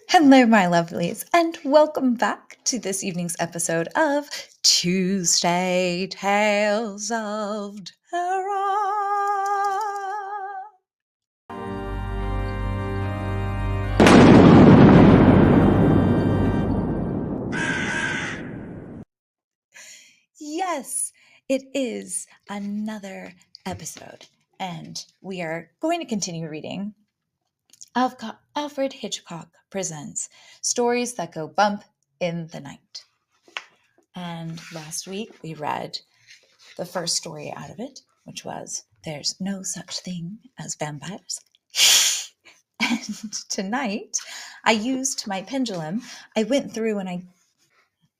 Hello, my lovelies, and welcome back to this evening's episode of Tuesday Tales of Terror. Yes, it is another episode, and we are going to continue reading. Alfred Hitchcock presents Stories That Go Bump in the Night. And last week we read the first story out of it, which was There's No Such Thing as Vampires. And tonight I used my pendulum. I went through and I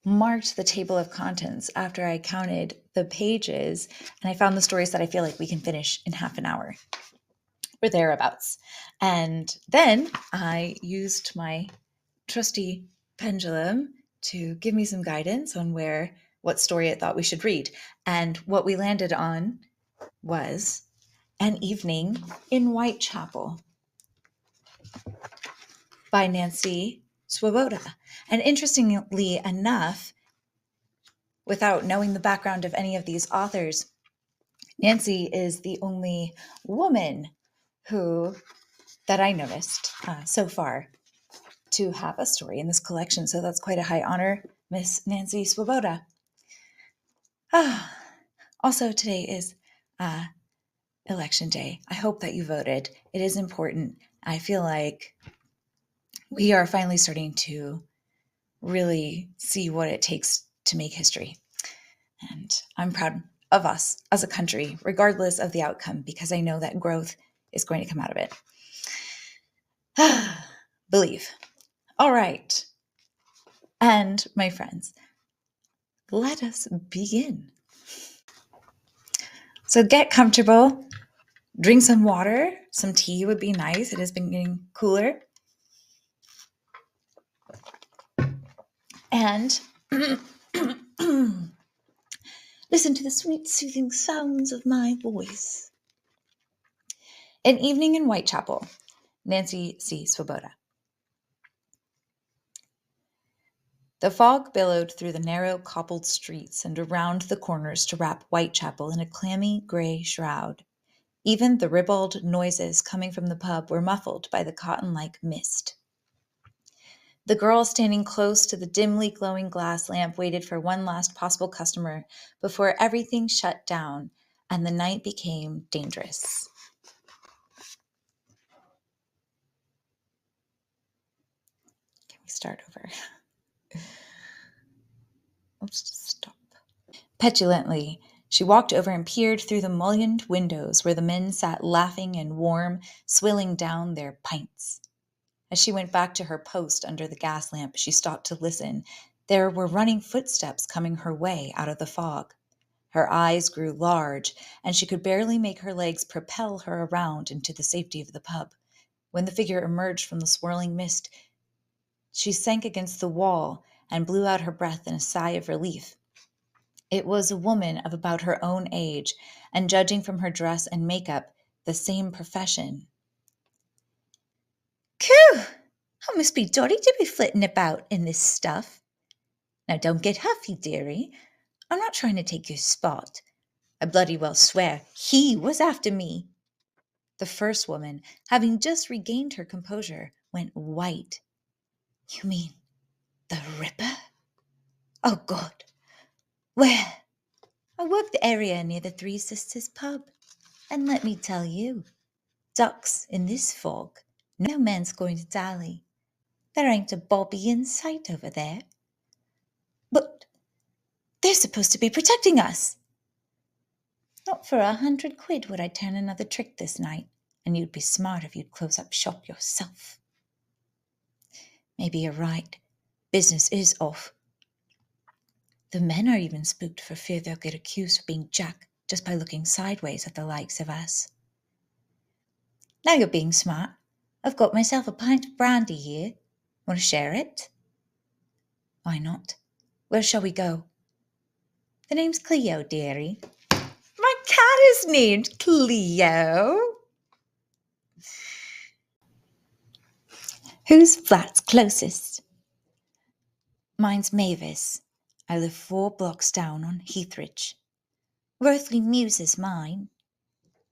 marked the table of contents after I counted the pages, and I found the stories that I feel like we can finish in half an hour or thereabouts. And then I used my trusty pendulum to give me some guidance on what story it thought we should read. And what we landed on was An Evening in Whitechapel by Nancy Swoboda. And interestingly enough, without knowing the background of any of these authors, Nancy is the only woman that I noticed so far to have a story in this collection. So that's quite a high honor, Miss Nancy Swoboda. Also, today is election day. I hope that you voted. It is important. I feel like we are finally starting to really see what it takes to make history. And I'm proud of us as a country, regardless of the outcome, because I know that growth is going to come out of it. Believe. All right. And my friends, let us begin. So get comfortable, drink some water, some tea would be nice. It has been getting cooler. And listen to the sweet, soothing sounds of my voice. An Evening in Whitechapel, Nancy C. Swoboda. The fog billowed through the narrow cobbled streets and around the corners to wrap Whitechapel in a clammy gray shroud. Even the ribald noises coming from the pub were muffled by the cotton-like mist. The girl standing close to the dimly glowing glass lamp waited for one last possible customer before everything shut down and the night became dangerous. Can we start over? Let's just stop. Petulantly, she walked over and peered through the mullioned windows where the men sat laughing and warm, swilling down their pints. As she went back to her post under the gas lamp, she stopped to listen. There were running footsteps coming her way out of the fog. Her eyes grew large, and she could barely make her legs propel her around into the safety of the pub. When the figure emerged from the swirling mist, she sank against the wall and blew out her breath in a sigh of relief. It was a woman of about her own age, and judging from her dress and makeup, the same profession. "Coo! I must be Dotty to be flitting about in this stuff. Now don't get huffy, dearie. I'm not trying to take your spot. I bloody well swear he was after me." The first woman, having just regained her composure, went white. "You mean the Ripper? Oh, God. Where?" "I work the area near the Three Sisters pub. And let me tell you, ducks in this fog, no man's going to dally. There ain't a bobby in sight over there." "But they're supposed to be protecting us." "Not for 100 quid would I turn another trick this night, and you'd be smart if you'd close up shop yourself." "Maybe you're right. Business is off. The men are even spooked for fear they'll get accused of being Jack just by looking sideways at the likes of us." "Now you're being smart. I've got myself a pint of brandy here. Want to share it?" "Why not? Where shall we go?" "The name's Cleo, dearie." "My cat is named Cleo." Whose flat's closest? Mine's Mavis. I live 4 blocks down on Heathridge. Earthly Muse is mine.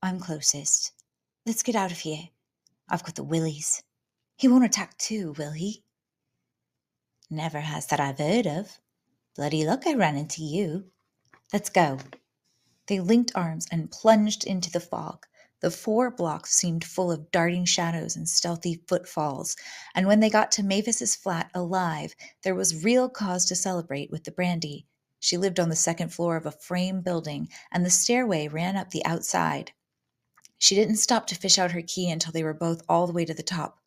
I'm closest. Let's get out of here. I've got the willies. He won't attack too, will he? Never has that I've heard of. Bloody luck I ran into you. Let's go. They linked arms and plunged into the fog. The 4 blocks seemed full of darting shadows and stealthy footfalls, and when they got to Mavis's flat alive, there was real cause to celebrate with the brandy. She lived on the second floor of a frame building, and the stairway ran up the outside. She didn't stop to fish out her key until they were both all the way to the top.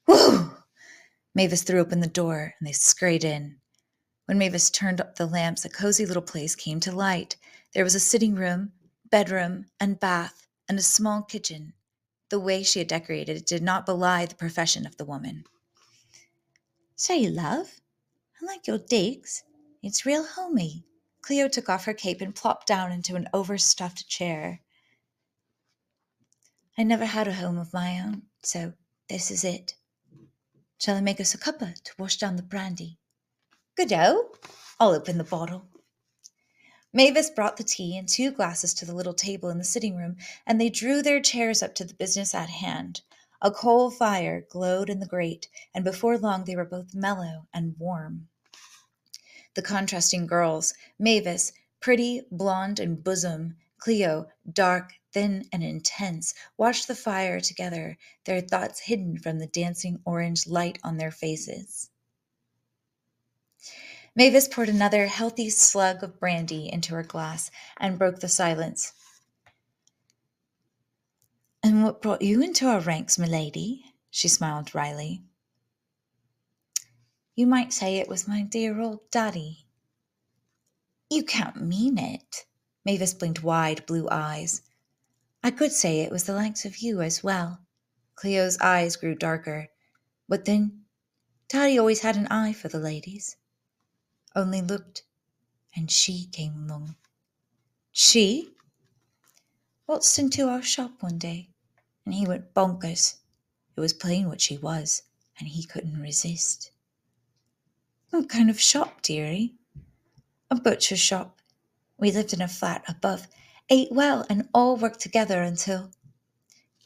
Whew! Mavis threw open the door, and they scurried in. When Mavis turned up the lamps, a cozy little place came to light. There was a sitting room, bedroom, and bath, and a small kitchen. The way she had decorated it did not belie the profession of the woman. Say, love, I like your digs. It's real homey. Cleo took off her cape and plopped down into an overstuffed chair. I never had a home of my own, so this is it. Shall I make us a cuppa to wash down the brandy? Good-o. I'll open the bottle. Mavis brought the tea and 2 glasses to the little table in the sitting room, and they drew their chairs up to the business at hand. A coal fire glowed in the grate, and before long they were both mellow and warm. The contrasting girls, Mavis, pretty, blonde, and bosom, Cleo, dark, thin, and intense, watched the fire together, their thoughts hidden from the dancing orange light on their faces. Mavis poured another healthy slug of brandy into her glass and broke the silence. And what brought you into our ranks, milady? She smiled wryly. You might say it was my dear old daddy. You can't mean it. Mavis blinked wide blue eyes. I could say it was the likes of you as well. Cleo's eyes grew darker. But then, Daddy always had an eye for the ladies. Only looked, and she came along. She waltzed into our shop one day, and he went bonkers. It was plain what she was, and he couldn't resist. What kind of shop, dearie? A butcher's shop. We lived in a flat above, ate well, and all worked together until...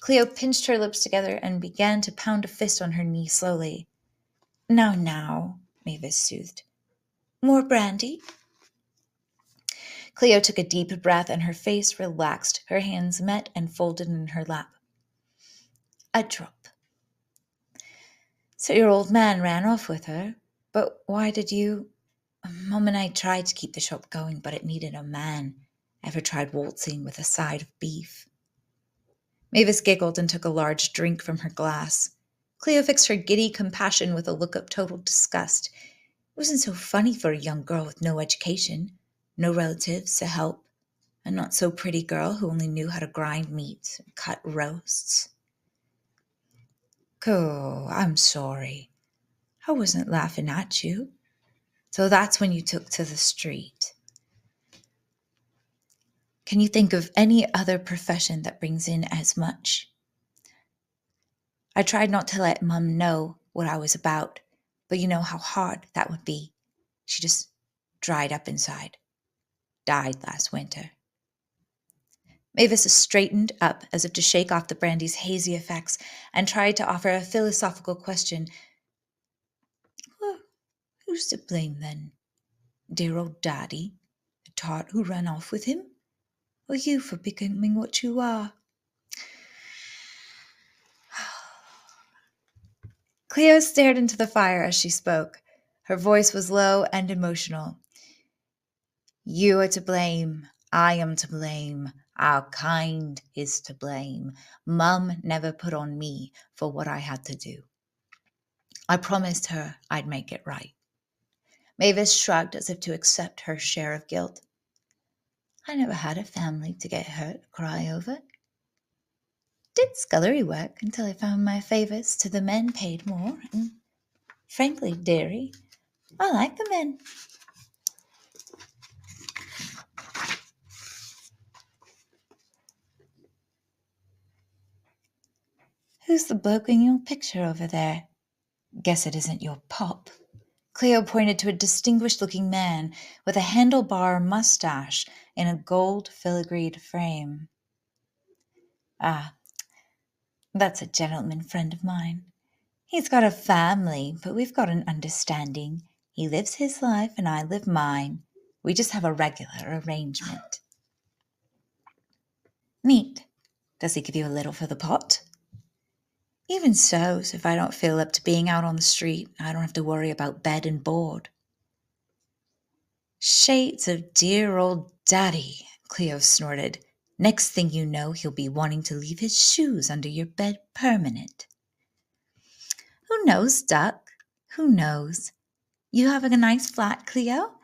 Cleo pinched her lips together and began to pound a fist on her knee slowly. Now, Mavis soothed. More brandy? Cleo took a deep breath and her face relaxed. Her hands met and folded in her lap. A drop. So your old man ran off with her? But why did you... Mom and I tried to keep the shop going, but it needed a man. Ever tried waltzing with a side of beef? Mavis giggled and took a large drink from her glass. Cleo fixed her giddy compassion with a look of total disgust. It wasn't so funny for a young girl with no education, no relatives to help, a not-so-pretty girl who only knew how to grind meat and cut roasts. Oh, I'm sorry. I wasn't laughing at you. So that's when you took to the street. Can you think of any other profession that brings in as much? I tried not to let Mum know what I was about, but you know how hard that would be. She just dried up inside. Died last winter. Mavis straightened up as if to shake off the brandy's hazy effects and tried to offer a philosophical question. Well, who's to blame then? Dear old Daddy, the tart who ran off with him? Or you for becoming what you are? Cleo stared into the fire as she spoke. Her voice was low and emotional. You are to blame. I am to blame. Our kind is to blame. Mum never put on me for what I had to do. I promised her I'd make it right. Mavis shrugged as if to accept her share of guilt. I never had a family to get hurt or cry over. Did scullery work until I found my favours to the men paid more, and frankly, dearie, I like the men. Who's the bloke in your picture over there? Guess it isn't your pop. Cleo pointed to a distinguished-looking man with a handlebar mustache in a gold filigreed frame. Ah, that's a gentleman friend of mine. He's got a family, but we've got an understanding. He lives his life and I live mine. We just have a regular arrangement. Neat. Does he give you a little for the pot? Even so if I don't feel up to being out on the street, I don't have to worry about bed and board. Shades of dear old Daddy, Cleo snorted. Next thing you know, he'll be wanting to leave his shoes under your bed permanent. Who knows, Duck? Who knows? You having a nice flat, Cleo?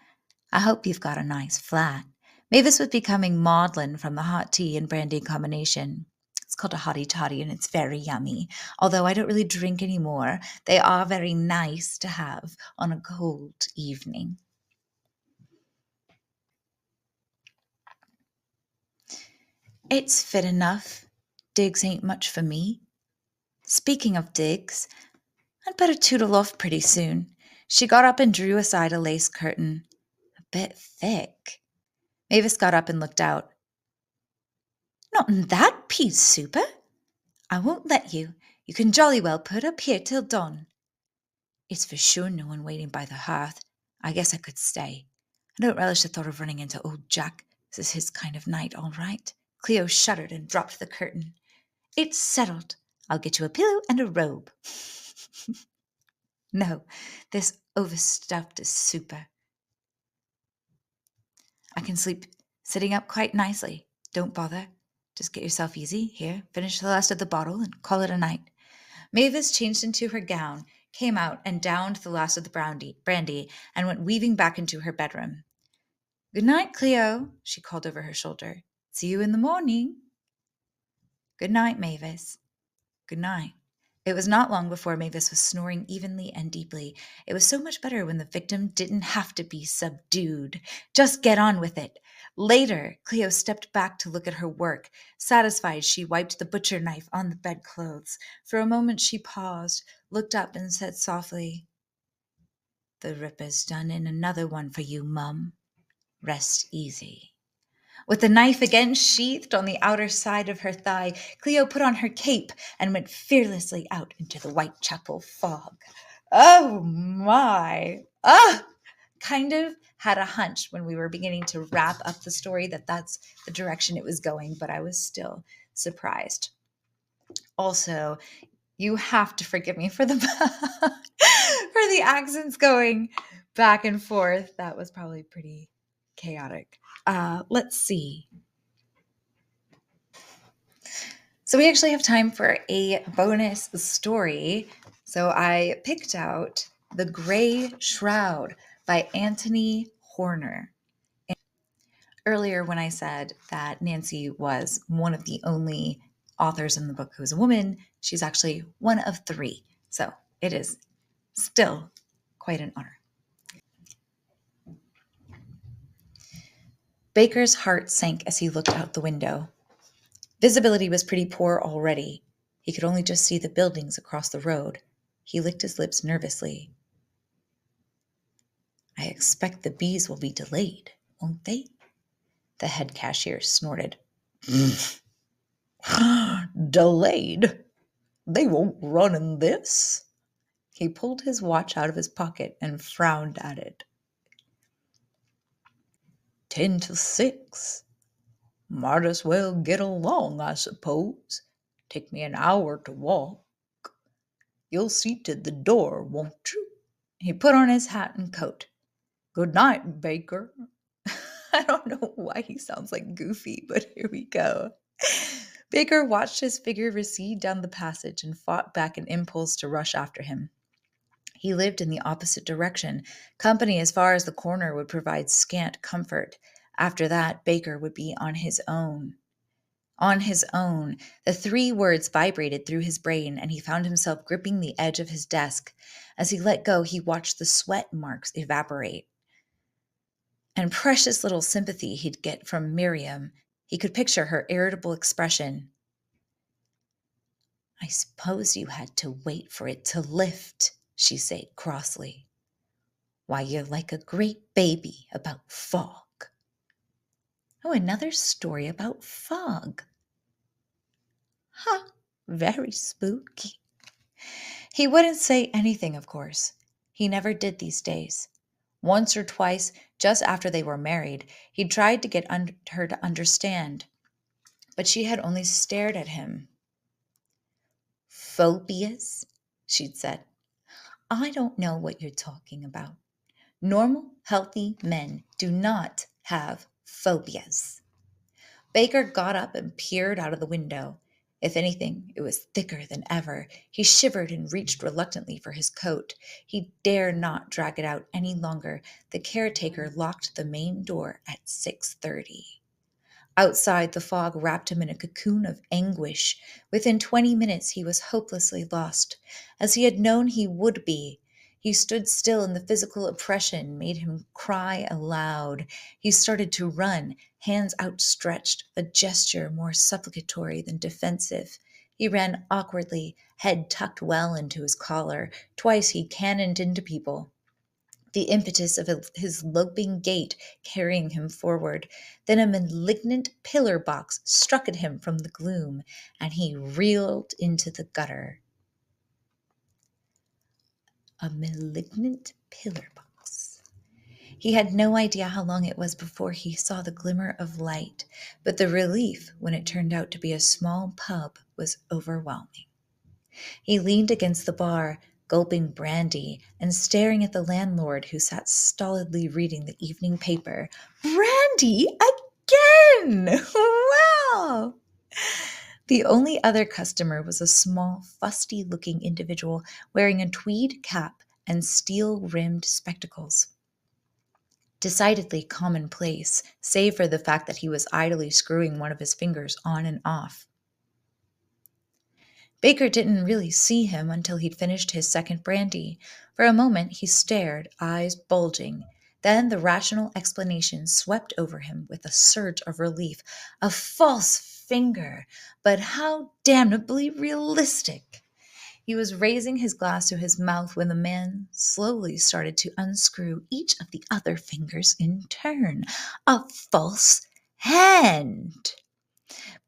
I hope you've got a nice flat. Mavis was becoming maudlin from the hot tea and brandy combination. It's called a hottie toddy and it's very yummy. Although I don't really drink anymore, they are very nice to have on a cold evening. It's fit enough. Digs ain't much for me. Speaking of digs, I'd better tootle off pretty soon. She got up and drew aside a lace curtain. A bit thick. Mavis got up and looked out. Not in that peas super. I won't let you. You can jolly well put up here till dawn. It's for sure no one waiting by the hearth. I guess I could stay. I don't relish the thought of running into old Jack. This is his kind of night, all right. Cleo shuddered and dropped the curtain. It's settled. I'll get you a pillow and a robe. No, this overstuffed is super. I can sleep sitting up quite nicely. Don't bother. Just get yourself easy. Here, finish the last of the bottle and call it a night. Mavis changed into her gown, came out and downed the last of the brandy, and went weaving back into her bedroom. Good night, Cleo, she called over her shoulder. See you in the morning. Good night, Mavis. Good night. It was not long before Mavis was snoring evenly and deeply. It was so much better when the victim didn't have to be subdued. Just get on with it. Later, Cleo stepped back to look at her work. Satisfied, she wiped the butcher knife on the bedclothes. For a moment she paused, looked up and said softly, The Ripper's done in another one for you, Mum. Rest easy. With the knife again sheathed on the outer side of her thigh, Cleo put on her cape and went fearlessly out into the Whitechapel fog. Oh my! Kind of had a hunch when we were beginning to wrap up the story that that's the direction it was going, but I was still surprised. Also, you have to forgive me for the for the accents going back and forth. That was probably pretty chaotic. Let's see. So we actually have time for a bonus story. So I picked out The Gray Shroud by Antony Horner. Earlier when I said that Nancy was one of the only authors in the book who is a woman, she's actually one of 3. So it is still quite an honor. Baker's heart sank as he looked out the window. Visibility was pretty poor already. He could only just see the buildings across the road. He licked his lips nervously. I expect the bees will be delayed, won't they? The head cashier snorted. Delayed? They won't run in this. He pulled his watch out of his pocket and frowned at it. 10 to 6. Might as well get along, I suppose. Take me an hour to walk. You'll see to the door, won't you? He put on his hat and coat. Good night, Baker. I don't know why he sounds like Goofy, but here we go. Baker watched his figure recede down the passage and fought back an impulse to rush after him. He lived in the opposite direction. Company as far as the corner would provide scant comfort. After that, Baker would be on his own. On his own. The 3 words vibrated through his brain, and he found himself gripping the edge of his desk. As he let go, he watched the sweat marks evaporate. And precious little sympathy he'd get from Miriam. He could picture her irritable expression. I suppose you had to wait for it to lift, she said crossly. Why, you're like a great baby about fog. Oh, another story about fog. Huh, very spooky. He wouldn't say anything, of course. He never did these days. Once or twice, just after they were married, he tried to get her to understand, but she had only stared at him. Phobias, she'd said. I don't know what you're talking about. Normal, healthy men do not have phobias. Baker got up and peered out of the window. If anything, it was thicker than ever. He shivered and reached reluctantly for his coat. He dared not drag it out any longer. The caretaker locked the main door at 6:30. Outside, the fog wrapped him in a cocoon of anguish. Within 20 minutes, he was hopelessly lost, as he had known he would be. He stood still, and the physical oppression made him cry aloud. He started to run, hands outstretched, a gesture more supplicatory than defensive. He ran awkwardly, head tucked well into his collar. Twice he cannoned into people, the impetus of his loping gait carrying him forward. Then a malignant pillar box struck at him from the gloom, and he reeled into the gutter. A malignant pillar box. He had no idea how long it was before he saw the glimmer of light, but the relief when it turned out to be a small pub was overwhelming. He leaned against the bar, gulping brandy and staring at the landlord who sat stolidly reading the evening paper. Brandy again! Wow! The only other customer was a small, fusty-looking individual wearing a tweed cap and steel-rimmed spectacles. Decidedly commonplace, save for the fact that he was idly screwing one of his fingers on and off. Baker didn't really see him until he'd finished his second brandy. For a moment he stared, eyes bulging. Then the rational explanation swept over him with a surge of relief. A false finger! But how damnably realistic! He was raising his glass to his mouth when the man slowly started to unscrew each of the other fingers in turn. A false hand!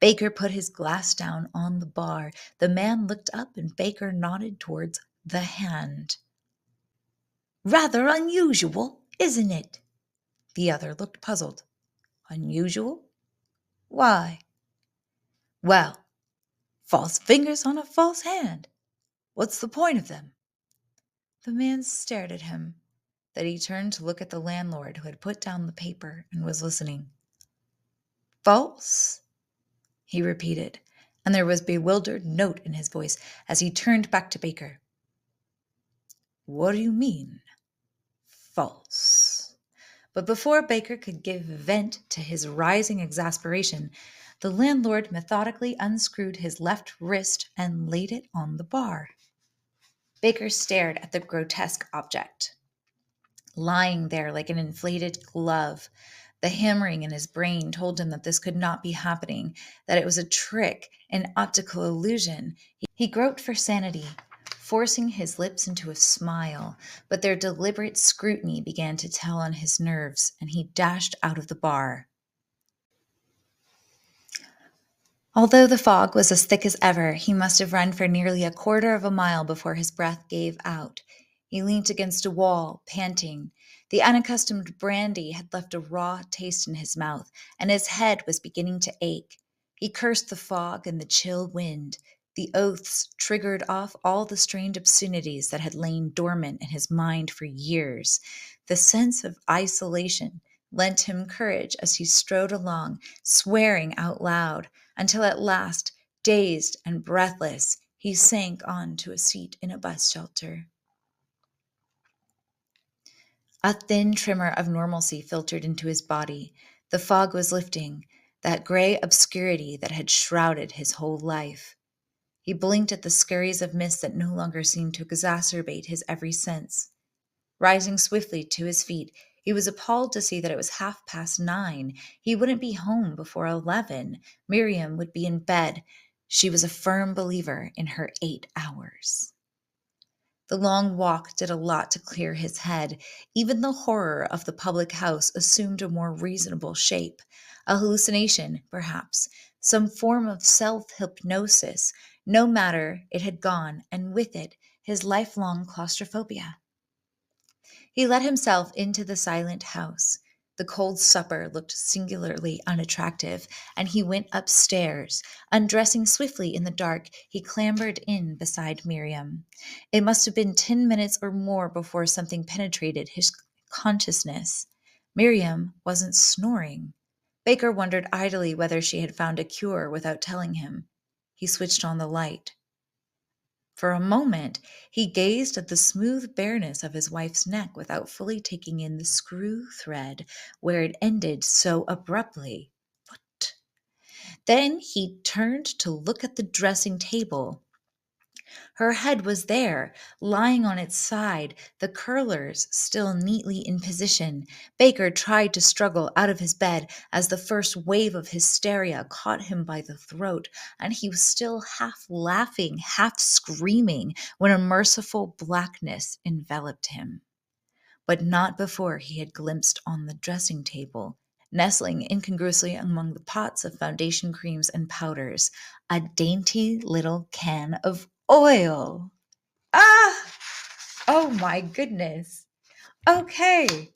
Baker put his glass down on the bar. The man looked up and Baker nodded towards the hand. Rather unusual, isn't it? The other looked puzzled. Unusual? Why? Well, false fingers on a false hand. What's the point of them? The man stared at him. Then he turned to look at the landlord who had put down the paper and was listening. False? He repeated, and there was a bewildered note in his voice as he turned back to Baker. What do you mean, false? But before Baker could give vent to his rising exasperation, the landlord methodically unscrewed his left wrist and laid it on the bar. Baker stared at the grotesque object, lying there like an inflated glove. The hammering in his brain told him that this could not be happening, that it was a trick, an optical illusion. He groped for sanity, forcing his lips into a smile, but their deliberate scrutiny began to tell on his nerves, and he dashed out of the bar. Although the fog was as thick as ever, he must have run for nearly a quarter of a mile before his breath gave out. He leant against a wall, panting. The unaccustomed brandy had left a raw taste in his mouth, and his head was beginning to ache. He cursed the fog and the chill wind. The oaths triggered off all the strained obscenities that had lain dormant in his mind for years. The sense of isolation lent him courage as he strode along, swearing out loud, until at last, dazed and breathless, he sank on to a seat in a bus shelter. A thin tremor of normalcy filtered into his body. The fog was lifting, that gray obscurity that had shrouded his whole life. He blinked at the scurries of mist that no longer seemed to exacerbate his every sense. Rising swiftly to his feet, he was appalled to see that it was 9:30. He wouldn't be home before 11. Miriam would be in bed. She was a firm believer in her 8 hours. The long walk did a lot to clear his head. Even the horror of the public house assumed a more reasonable shape. A hallucination, perhaps, some form of self hypnosis. No matter, it had gone, and with it, his lifelong claustrophobia. He let himself into the silent house. The cold supper looked singularly unattractive, and he went upstairs. Undressing swiftly in the dark, he clambered in beside Miriam. It must have been 10 minutes or more before something penetrated his consciousness. Miriam wasn't snoring. Baker wondered idly whether she had found a cure without telling him. He switched on the light. For a moment, he gazed at the smooth bareness of his wife's neck without fully taking in the screw thread where it ended so abruptly. What? Then he turned to look at the dressing table. Her head was there, lying on its side, the curlers still neatly in position. Baker tried to struggle out of his bed as the first wave of hysteria caught him by the throat, and he was still half laughing, half screaming, when a merciful blackness enveloped him. But not before he had glimpsed on the dressing table, nestling incongruously among the pots of foundation creams and powders, a dainty little can of oil. Ah! Oh my goodness. Okay.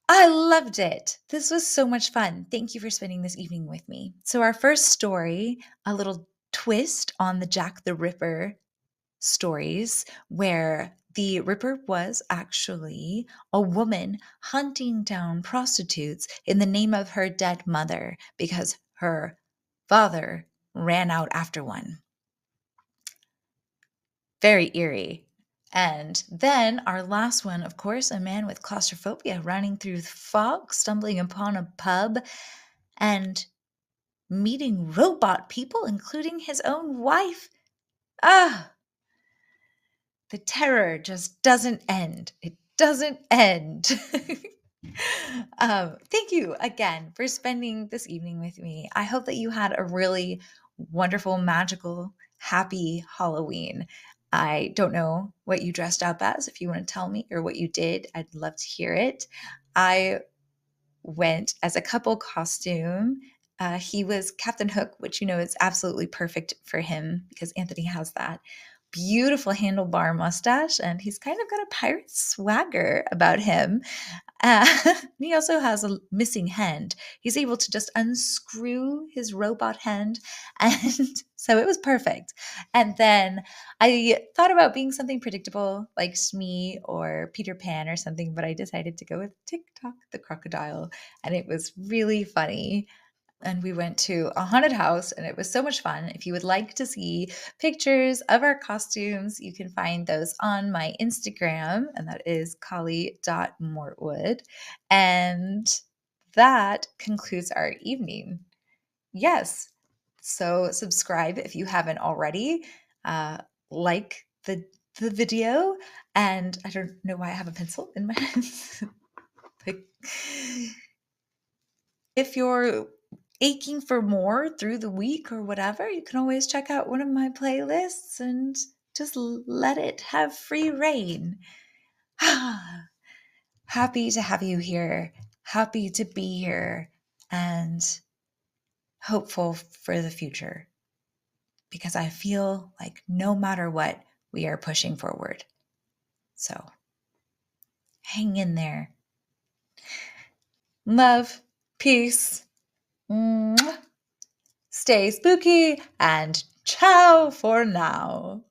I loved it. This was so much fun. Thank you for spending this evening with me. So, our first story, a little twist on the Jack the Ripper stories, where the Ripper was actually a woman hunting down prostitutes in the name of her dead mother because her father ran out after one. Very eerie. And then our last one, of course, a man with claustrophobia running through fog, stumbling upon a pub, and meeting robot people, including his own wife. Ah, the terror just doesn't end. It doesn't end. Thank you again for spending this evening with me. I hope that you had a really wonderful, magical, happy Halloween. I don't know what you dressed up as. If you want to tell me or what you did, I'd love to hear it. I went as a couple costume. He was Captain Hook, which you know is absolutely perfect for him because Anthony has that beautiful handlebar mustache and he's kind of got a pirate swagger about him. He also has a missing hand. He's able to just unscrew his robot hand. And so it was perfect. And then I thought about being something predictable like Smee or Peter Pan or something, but I decided to go with TikTok the crocodile. And it was really funny. And we went to a haunted house and it was so much fun. If you would like to see pictures of our costumes, you can find those on my Instagram, and that is collie.mortwood. And that concludes our evening. Yes. So subscribe if you haven't already. Like the video. And I don't know why I have a pencil in my hands. If you're aching for more through the week or whatever, you can always check out one of my playlists and just let it have free reign. Happy to have you here. Happy to be here and hopeful for the future because I feel like no matter what, we are pushing forward. So hang in there. Love, peace. Mwah. Stay spooky and ciao for now.